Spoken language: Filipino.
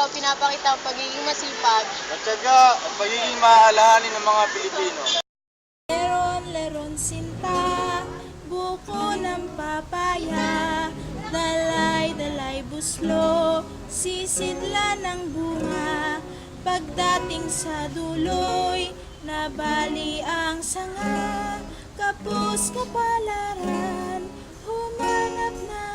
dito, pinapakita ang pagiging masipag. Matyaga at pagiging maalahanin ng mga Pilipino. Leron-leron sinta, buko ng papaya, dalay-dalay buslo, sisidla ng bunga. Pagdating sa duloy, nabali ang sanga, kapos kapalaran, humanap na